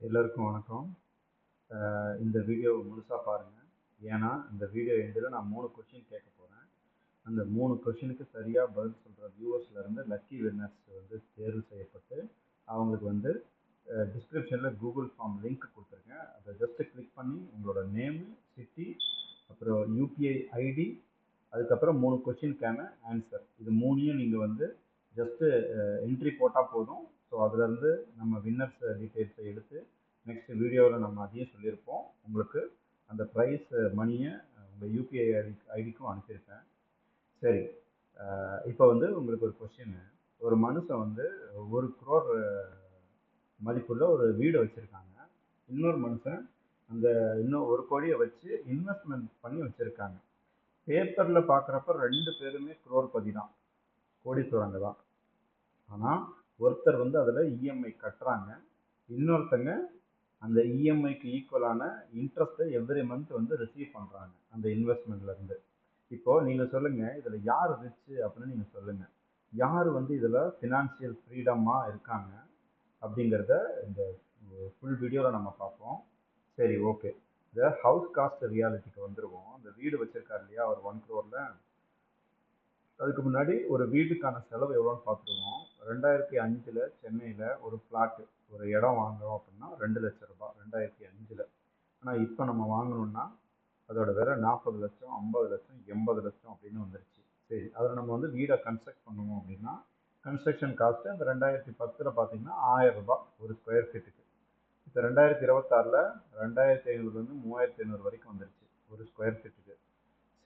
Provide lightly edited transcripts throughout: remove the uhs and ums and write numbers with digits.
எல்லோருக்கும் வணக்கம். இந்த வீடியோ முழுசா பாருங்க. ஏன்னா, இந்த வீடியோ எண்டில நான் 3 கொஸ்டின் கேட்க போறேன். அந்த 3 கொஸ்டினுக்கு சரியா பதில் சொல்ற வியூவர்ஸ்லேருந்து லக்கி வின்னர்ஸ் வந்து தேர்வு செய்யப்பட்டு, அவங்களுக்கு வந்து டிஸ்கிரிப்ஷனில் கூகுள் ஃபார்ம் லிங்க் கொடுத்துருக்கேன். அதை ஜஸ்ட் கிளிக் பண்ணி உங்களோட நேமு, சிட்டி, அப்புறம் யூபிஐ ஐடி, அதுக்கப்புறம் 3 கொஸ்டினுக்கான ஆன்சர். இது 3யும் நீங்கள் வந்து ஜஸ்ட்டு என்ட்ரி போட்டால் போதும். ஸோ அதுலேருந்து நம்ம வின்னர்ஸ் டீட்டெயில்ஸை எடுத்து நெக்ஸ்ட் வீடியோவில் நம்ம அதையும் சொல்லியிருப்போம். உங்களுக்கு அந்த ப்ரைஸ் மணியை உங்கள் யூபிஐ ஐடிக்கும் அனுப்பியிருப்பேன். சரி, இப்போ வந்து உங்களுக்கு ஒரு கொஸ்டின். ஒரு மனுஷன் வந்து 1 crore மதிப்புள்ள ஒரு வீடு வச்சுருக்காங்க. இன்னொரு மனுஷன் அந்த இன்னும் 1 கோடியை வச்சு இன்வெஸ்ட்மெண்ட் பண்ணி வச்சுருக்காங்க. பேப்பரில் பார்க்குறப்ப 2 பேருமே crorepati தான், கோடீஸ்வரங்க தான். ஆனால் ஒருத்தர் வந்து அதில் இஎம்ஐ கட்டுறாங்க, இன்னொருத்தங்க அந்த இஎம்ஐக்கு ஈக்குவலான இன்ட்ரெஸ்ட்டை எவ்ரி மந்த் வந்து ரிசீவ் பண்ணுறாங்க அந்த இன்வெஸ்ட்மெண்ட்லேருந்து. இப்போது நீங்கள் சொல்லுங்கள், இதில் யார் ரிச்சு அப்படின்னு நீங்கள் சொல்லுங்கள். யார் வந்து இதில் ஃபினான்ஷியல் ஃப்ரீடமாக இருக்காங்க அப்படிங்கிறத இந்த ஃபுல் வீடியோவில் நம்ம பார்ப்போம். சரி, ஓகே. இந்த ஹவுஸ் காஸ்ட் ரியாலிட்டிக்கு வந்துடுவோம். அந்த வீடு வச்சுருக்காரு இல்லையா ஒரு 1 crore, அதுக்கு முன்னாடி ஒரு வீட்டுக்கான செலவு எவ்வளோன்னு பார்த்துருவோம். 2005 சென்னையில் ஒரு ஃப்ளாட்டு, ஒரு இடம் வாங்குறோம் அப்படின்னா 2 லட்ச ரூபாய் 2005. ஆனால் இப்போ நம்ம வாங்கணும்னா அதோட விலை 40 லட்சம், 50 லட்சம், 80 லட்சம் அப்படின்னு வந்துருச்சு. சரி, அதில் நம்ம வந்து வீடை கன்ஸ்ட்ரக்ட் பண்ணுவோம் அப்படின்னா கன்ஸ்ட்ரக்ஷன் காஸ்ட்டு அந்த 2010 பார்த்தீங்கன்னா 1000 ரூபாய் ஒரு ஸ்கொயர் ஃபீட்டுக்கு. இப்போ 2026 2500 3500 வரைக்கும் வந்துருச்சு ஒரு ஸ்கொயர் ஃபீட்டுக்கு.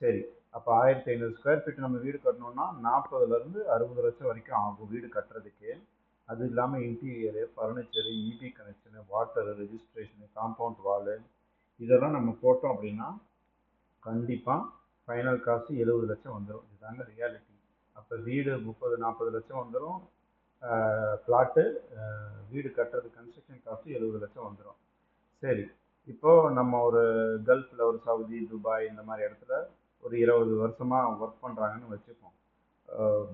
சரி, அப்போ 1500 ஸ்கொயர் ஃபீட் நம்ம வீடு கட்டணும்னா 40லேருந்து 60 லட்சம் வரைக்கும் ஆகும் வீடு கட்டுறதுக்கு. அது இல்லாமல் interior, furniture, EB connection, water, registration, compound வாலு, இதெல்லாம் நம்ம போட்டோம் அப்படின்னா கண்டிப்பாக ஃபைனல் காசு 70 லட்சம் வந்துடும். இதுதாங்க ரியாலிட்டி. அப்போ வீடு 30-40 லட்சம் வந்துடும். ஃப்ளாட்டு வீடு கட்டுறது கன்ஸ்ட்ரக்ஷன் காஸ்ட்டு 70 லட்சம் வந்துடும். சரி, இப்போது நம்ம ஒரு கல்ஃபில் ஒரு சவுதி, துபாய் இந்த மாதிரி இடத்துல ஒரு 20 வருஷமாக ஒர்க் பண்ணுறாங்கன்னு வச்சுப்போம்.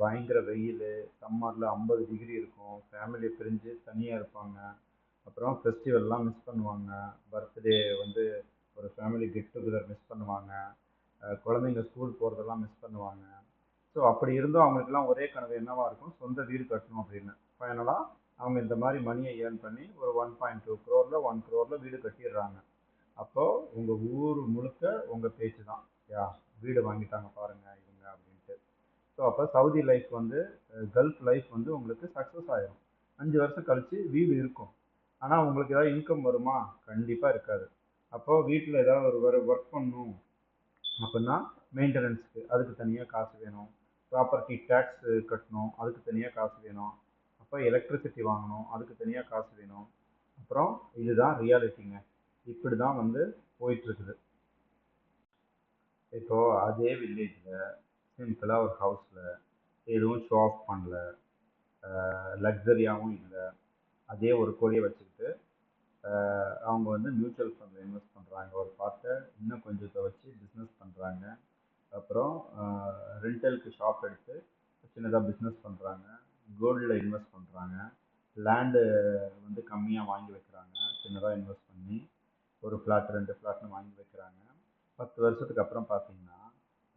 பயங்கர வெயில், சம்மரில் 50 டிகிரி இருக்கும், ஃபேமிலியை பிரிஞ்சு தனியாக இருப்பாங்க. அப்புறம் ஃபெஸ்டிவல்லாம் மிஸ் பண்ணுவாங்க, பர்த்டே வந்து ஒரு ஃபேமிலி கெட் டுகெதர் மிஸ் பண்ணுவாங்க, குழந்தைங்க ஸ்கூல் போகிறதெல்லாம் மிஸ் பண்ணுவாங்க. ஸோ அப்படி இருந்தும் அவங்களுக்குலாம் ஒரே கனவு என்னவாக இருக்கும், சொந்த வீடு கட்டணும் அப்படின்னு. ஃபைனலாக அவங்க இந்த மாதிரி மணியை ஏர்ன் பண்ணி ஒரு 1.2 crore 1 crore வீடு கட்டிடுறாங்க. அப்போது உங்கள் ஊர் முழுக்க உங்கள் பேச்சு தான், யா வீடு வாங்கிட்டாங்க பாருங்கள் இவங்க அப்படின்ட்டு. ஸோ அப்போ சவுதி லைஃப் வந்து கல்ஃப் லைஃப் வந்து உங்களுக்கு சக்ஸஸ் ஆகிடும். 5 வருஷம் கழித்து வீடு இருக்கும். ஆனால் உங்களுக்கு ஏதாவது இன்கம் வருமா? கண்டிப்பாக இருக்காது. அப்போது வீட்டில் ஏதாவது ஒரு ஒர்க் பண்ணணும் அப்படின்னா மெயின்டெனன்ஸுக்கு அதுக்கு தனியாக காசு வேணும், ப்ராப்பர்ட்டி டேக்ஸ் கட்டணும் அதுக்கு தனியாக காசு வேணும், அப்போ எலக்ட்ரிசிட்டி வாங்கணும் அதுக்கு தனியாக காசு வேணும். அப்புறம் இதுதான் ரியாலிட்டிங்க. இப்படி தான் வந்து போயிட்டுருக்குது. இப்போது அதே வில்லேஜில் சிம்பிளாக ஒரு ஹவுஸில் எதுவும் ஷோ ஆஃப் பண்ணல, லக்ஸரியாகவும் இல்லை, அதே ஒரு கோழியை வச்சுக்கிட்டு அவங்க வந்து மியூச்சுவல் ஃபண்டில் இன்வெஸ்ட் பண்ணுறாங்க, ஒரு பார்ட்டை இன்னும் கொஞ்சத்தை வச்சு பிஸ்னஸ் பண்ணுறாங்க. அப்புறம் ரெண்டலுக்கு ஷாப் எடுத்து சின்னதாக பிஸ்னஸ் பண்ணுறாங்க, கோல்டில் இன்வெஸ்ட் பண்ணுறாங்க, லேண்டு வந்து கம்மியாக வாங்கி வைக்கிறாங்க, சின்னதாக இன்வெஸ்ட் பண்ணி ஒரு ஃப்ளாட் 2 ஃப்ளாட்னு வாங்கி வைக்கிறாங்க. 10 வருஷத்துக்கு அப்புறம் பார்த்தீங்கன்னா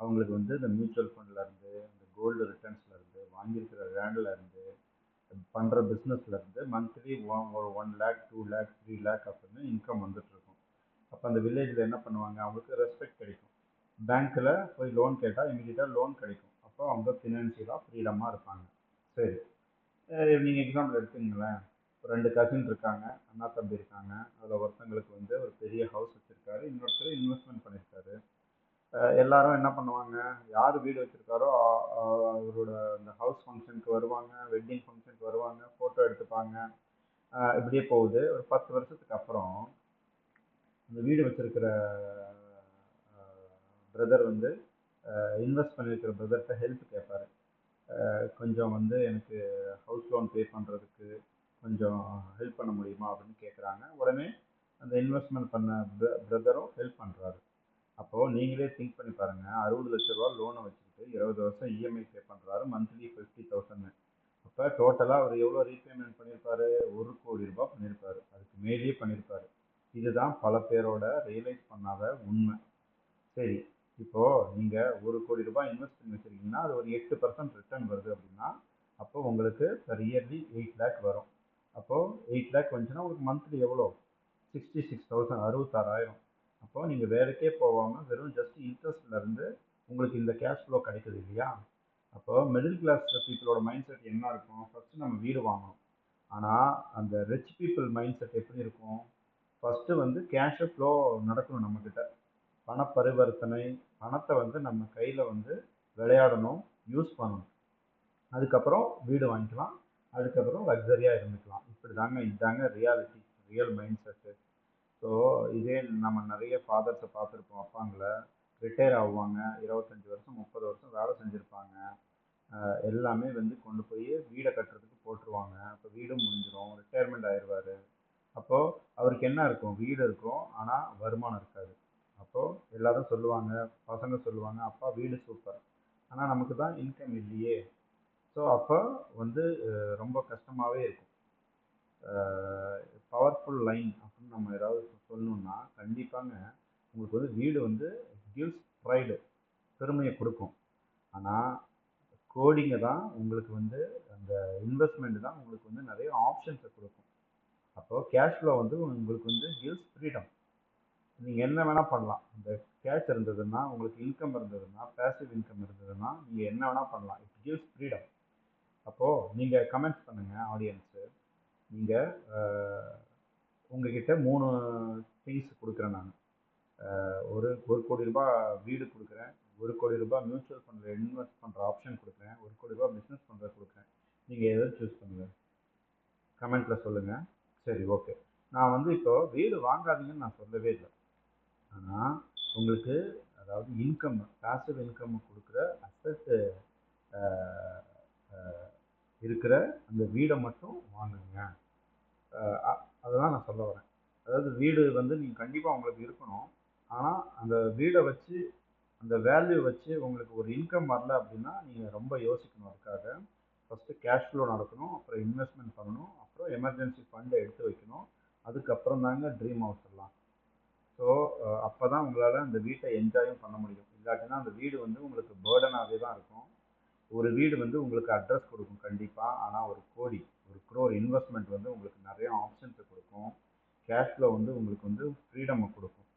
அவங்களுக்கு வந்து இந்த மியூச்சுவல் ஃபண்ட்லேருந்து, இந்த கோல்டு ரிட்டர்ன்ஸ்லேருந்து, வாங்கியிருக்கிற லேண்ட்லேருந்து, பண்ணுற பிஸ்னஸ்லேருந்து மந்த்லி ஒரு 1 lakh 2 lakh 3 lakh அப்படின்னு இன்கம் வந்துட்டுருக்கும். அப்போ அந்த வில்லேஜில் என்ன பண்ணுவாங்க, அவங்களுக்கு ரெஸ்பெக்ட் கிடைக்கும். பேங்க்கில் போய் லோன் கேட்டால் இமீடியட்டாக லோன் கிடைக்கும். அப்போ அவங்க ஃபினான்ஷியலாக ஃப்ரீடமாக இருப்பாங்க. சரி, நீங்கள் எக்ஸாம்பிள் எடுத்துங்களேன். ஒரு 2 கசின் இருக்காங்க, அண்ணா தம்பி இருக்காங்க. அதில் ஒருத்தங்களுக்கு வந்து ஒரு பெரிய ஹவுஸ் வச்சுருக்காரு, இன்னொருத்தர் இன்வெஸ்ட்மெண்ட் பண்ணியிருக்காரு. எல்லாரும் என்ன பண்ணுவாங்க, யார் வீடு வச்சுருக்காரோ அவரோட அந்த ஹவுஸ் ஃபங்க்ஷனுக்கு வருவாங்க, வெட்டிங் ஃபங்க்ஷனுக்கு வருவாங்க, ஃபோட்டோ எடுத்துப்பாங்க. இப்படியே போகுது. ஒரு 10 வருஷத்துக்கு அப்புறம் அந்த வீடு வச்சுருக்கிற பிரதர் வந்து இன்வெஸ்ட் பண்ணியிருக்கிற பிரதர்கிட்ட ஹெல்ப் கேட்பாரு. கொஞ்சம் வந்து எனக்கு ஹவுஸ் லோன் பே பண்ணுறதுக்கு கொஞ்சம் ஹெல்ப் பண்ண முடியுமா அப்படின்னு கேட்குறாங்க. உடனே அந்த இன்வெஸ்ட்மெண்ட் பண்ண பிரதரும் ஹெல்ப் பண்ணுறாரு. அப்போது நீங்களே திங்க் பண்ணி பாருங்கள், 60 லட்ச ரூபா லோனை வச்சுக்கிட்டு 20 வருஷம் இஎம்ஐ பே பண்ணுறாரு, மந்த்லி 50,000. அப்போ டோட்டலாக அவர் எவ்வளோ ரீபேமெண்ட் பண்ணியிருப்பாரு, 1 கோடி ரூபாய் பண்ணியிருப்பாரு. அதுக்கு மெயிலே பண்ணியிருப்பாரு. இதுதான் பல பேரோட ரியலைஸ் பண்ணாத உண்மை. சரி, இப்போது நீங்கள் ₹1,00,00,000 இன்வெஸ்ட் பண்ணி வச்சுருக்கீங்கன்னா அது ஒரு 8% ரிட்டர்ன் வருது அப்படின்னா, அப்போ உங்களுக்கு per இயர்லி 8 லேக் வரும். அப்போது 8 லேக் வந்துச்சுன்னா உங்களுக்கு மந்த்லி எவ்வளோ? 66,000, 66,000. அப்போது நீங்கள் வேலைக்கே போகாமல் வெறும் ஜஸ்ட் இன்ட்ரெஸ்ட்லேருந்து உங்களுக்கு இந்த கேஷ் ஃப்ளோ கிடைக்குது இல்லையா? அப்போது மிடில் கிளாஸ் பீப்புளோட மைண்ட் செட் என்ன இருக்கும்? ஃபஸ்ட்டு நம்ம வீடு வாங்கணும். ஆனால் அந்த ரிச் பீப்புள் மைண்ட் செட் எப்படி இருக்கும்? ஃபஸ்ட்டு வந்து கேஷ் ஃப்ளோ நடக்கணும் நம்மக்கிட்ட. பண பரிவர்த்தனை, பணத்தை வந்து நம்ம கையில் வந்து விளையாடணும், யூஸ் பண்ணணும். அதுக்கப்புறம் வீடு வாங்கிக்கலாம், அதுக்கப்புறம் லக்ஸரியாக இருந்துக்கலாம். இதுதாங்க reality, real mind set. So இதே நம்ம நிறைய ஃபாதர்ஸை பார்த்துருப்போம். அப்பாங்களை ரிட்டையர் ஆகுவாங்க, 25 வருஷம் 30 வருஷம் வேலை செஞ்சுருப்பாங்க. எல்லாமே வந்து கொண்டு போய் வீடை கட்டுறதுக்கு போட்டுருவாங்க. அப்போ வீடும் முடிஞ்சிடும், ரிட்டையர்மெண்ட் ஆயிடுவார். அப்போது அவருக்கு என்ன இருக்கும்? வீடு இருக்கும், ஆனால் வருமானம் இருக்காது. அப்போது எல்லாரும் சொல்லுவாங்க, பசங்க சொல்லுவாங்க, அப்பா வீடு சூப்பர், ஆனால் நமக்கு தான் இன்கம் இல்லையே. ஸோ அப்போ வந்து ரொம்ப கஷ்டமாகவே இருக்கும். பவர்ஃபுல் லைன் அப்படின்னு நம்ம ஏதாவது சொல்லணுன்னா கண்டிப்பாங்க உங்களுக்கு வந்து வீடு வந்து கிவ்ஸ் ப்ரைடு, பெருமையை கொடுக்கும். ஆனால் கோடிங்க தான் உங்களுக்கு வந்து அந்த இன்வெஸ்ட்மெண்ட் தான் உங்களுக்கு வந்து நிறைய ஆப்ஷன்ஸை கொடுக்கும். அப்போது கேஷ் ஃப்ளோ வந்து உங்களுக்கு வந்து கிவ்ஸ் ஃப்ரீடம். நீங்கள் என்ன வேணால் பண்ணலாம். இந்த கேஷ் இருந்ததுன்னா, உங்களுக்கு இன்கம் இருந்ததுன்னா, பேசிவ் இன்கம் இருந்ததுன்னா, நீங்கள் என்ன வேணால் பண்ணலாம். It gives freedom. அப்போது நீங்கள் கமெண்ட்ஸ் பண்ணுங்கள் ஆடியன்ஸு. நீங்கள் உங்ககிட்ட 3 திங்ஸ் கொடுக்குறேன் நான். ₹1,00,00,000 வீடு கொடுக்குறேன், ₹1,00,00,000 மியூச்சுவல் ஃபண்டில் இன்வெஸ்ட் பண்ணுற ஆப்ஷன் கொடுக்குறேன், ₹1,00,00,000 பிஸ்னஸ் பண்ணுற கொடுக்குறேன். நீங்கள் எதை சூஸ் பண்ணுங்கள்? கமெண்ட்டில் சொல்லுங்கள். சரி, ஓகே. நான் வந்து இப்போது வீடு வாங்காதீங்கன்னு நான் சொல்லவே இல்லை. ஆனால் உங்களுக்கு அதாவது இன்கம், பேசிவ் இன்கம் கொடுக்குற அசட்டு இருக்கிற அந்த வீடை மட்டும் வாங்குங்க. அதெல்லாம் நான் சொல்ல வரேன். அதாவது வீடு வந்து நீங்கள் கண்டிப்பாக உங்களுக்கு இருக்கணும். ஆனால் அந்த வீடை வச்சு, அந்த வேல்யூ வச்சு உங்களுக்கு ஒரு இன்கம் வரல அப்படின்னா நீங்கள் ரொம்ப யோசிக்கணும். அதுக்காக ஃபஸ்ட்டு கேஷ் ஃப்ளோ நடக்கணும், அப்புறம் இன்வெஸ்ட்மெண்ட் பண்ணணும், அப்புறம் எமர்ஜென்சி ஃபண்டை எடுத்து வைக்கணும். அதுக்கப்புறம் தாங்க ட்ரீம் ஹவுஸ் எல்லாம். ஸோ அப்போ தான் உங்களால் அந்த வீட்டை என்ஜாயும் பண்ண முடியும். இல்லாட்டினா அந்த வீடு வந்து உங்களுக்கு பேர்டனாகவே தான் இருக்கும். ஒரு வீடு வந்து உங்களுக்கு அட்ரஸ் கொடுக்கும் கண்டிப்பாக, ஆனால் ஒரு crore இன்வெஸ்ட்மெண்ட் வந்து உங்களுக்கு நிறைய ஆப்ஷன்ஸை கொடுக்கும். கேஷ் ஃப்ளோ வந்து உங்களுக்கு வந்து ஃப்ரீடமை கொடுக்கும்.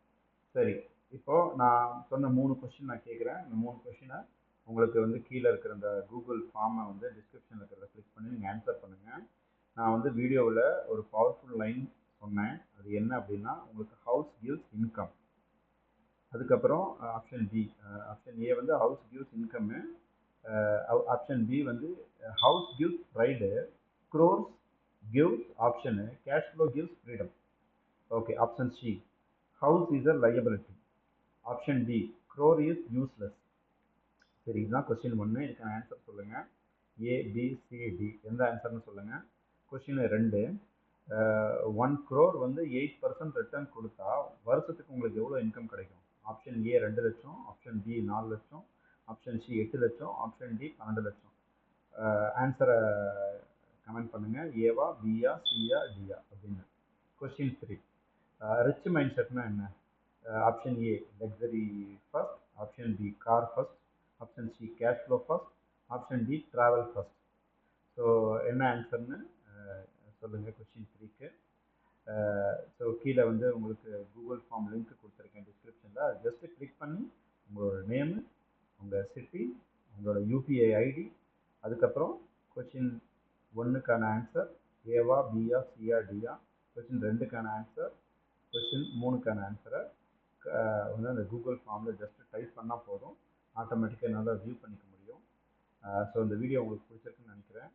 சரி, இப்போது நான் சொன்ன 3 கொஸ்டின் நான் கேட்குறேன். இந்த 3 கொஸ்டினை உங்களுக்கு வந்து கீழே இருக்கிற இந்த கூகுள் ஃபார்மை வந்து டிஸ்கிரிப்ஷனில் இருக்கிறத கிளிக் பண்ணி நீங்கள் ஆன்சர் பண்ணுங்கள். நான் வந்து வீடியோவில் ஒரு பவர்ஃபுல் லைன் சொன்னேன். அது என்ன அப்படின்னா, உங்களுக்கு ஹவுஸ் கிவ்ஸ் இன்கம். அதுக்கப்புறம் ஆப்ஷன் பி, ஆப்ஷன் ஏ வந்து house gives income, option B வந்து house gives pride, crores gives option, cash flow gives freedom. Okay, option C, house is a liability. Option D, crore is useless. சரி, இதுதான் question 1. இதுக்கான answer சொல்லுங்கள். ABCD எந்த ஆன்சர்னு சொல்லுங்கள். Question 2, 1 crore வந்து 8% return கொடுத்தா வருஷத்துக்கு உங்களுக்கு எவ்வளோ இன்கம் கிடைக்கும்? ஆப்ஷன் ஏ 2 லட்சம், ஆப்ஷன் பி 4 லட்சம், ஆப்ஷன் சி 8 லட்சம், ஆப்ஷன் டி 12 லட்சம். ஆன்சரை கமெண்ட் பண்ணுங்கள். ஏவா, பியா, சியா, டியா அப்படின்னு. கொஸ்டின் 3, ரிச் மைண்ட் செட்னா என்ன? Option A luxury first, option B car first, option C cash flow first, option D travel first. So என்ன ஆன்சர்னு சொல்லுங்கள் கொஸ்டின் 3க்கு. ஸோ கீழே வந்து உங்களுக்கு கூகுள் ஃபார்ம் லிங்க் கொடுத்துருக்கேன் டிஸ்கிரிப்ஷனில். அது ஜஸ்ட்டு கிளிக் பண்ணி உங்களோட நேமு, உங்கள் சிட்டி, உங்களோட யூபிஐ ஐடி, அதுக்கப்புறம் கொஸ்டின் 1க்கான ஆன்சர் ஏவா, பியா, சியா, டியா, கொஸ்டின் 2க்கான ஆன்சர், கொஸ்டின் 3க்கான ஆன்சரை வந்து அந்த கூகுள் ஃபார்மில் ஜஸ்ட்டு டைப் பண்ணால் போதும். ஆட்டோமேட்டிக்காக என்னால் வியூ பண்ணிக்க முடியும். ஸோ இந்த வீடியோ உங்களுக்கு பிடிச்சிருக்குன்னு நினைக்கிறேன்.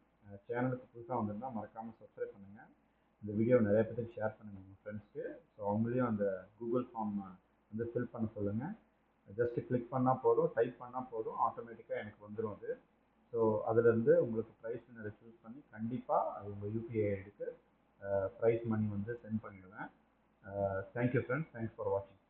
சேனலுக்கு புதுசாக வந்திருந்தால் மறக்காமல் சப்ஸ்கிரைப் பண்ணுங்கள். இந்த வீடியோ நிறைய பேருக்கு ஷேர் பண்ணுங்கள் உங்கள் ஃப்ரெண்ட்ஸ்க்கு. ஸோ அவங்களையும் அந்த கூகுள் ஃபார்ம் வந்து ஃபில் பண்ண சொல்லுங்கள். ஜஸ்ட்டு கிளிக் பண்ணால் போதும், டைப் பண்ணால் போதும், ஆட்டோமேட்டிக்காக எனக்கு வந்துடும் அது. ஸோ அதிலேருந்து உங்களுக்கு ப்ரைஸ் வின்னரை சூஸ் பண்ணி கண்டிப்பாக அது உங்கள் யூபிஐ ஐடிக்கு ப்ரைஸ் மணி வந்து சென்ட் பண்ணிவிடுவேன். தேங்க்யூ ஃப்ரெண்ட்ஸ், தேங்க்ஸ் ஃபார் வாட்சிங்.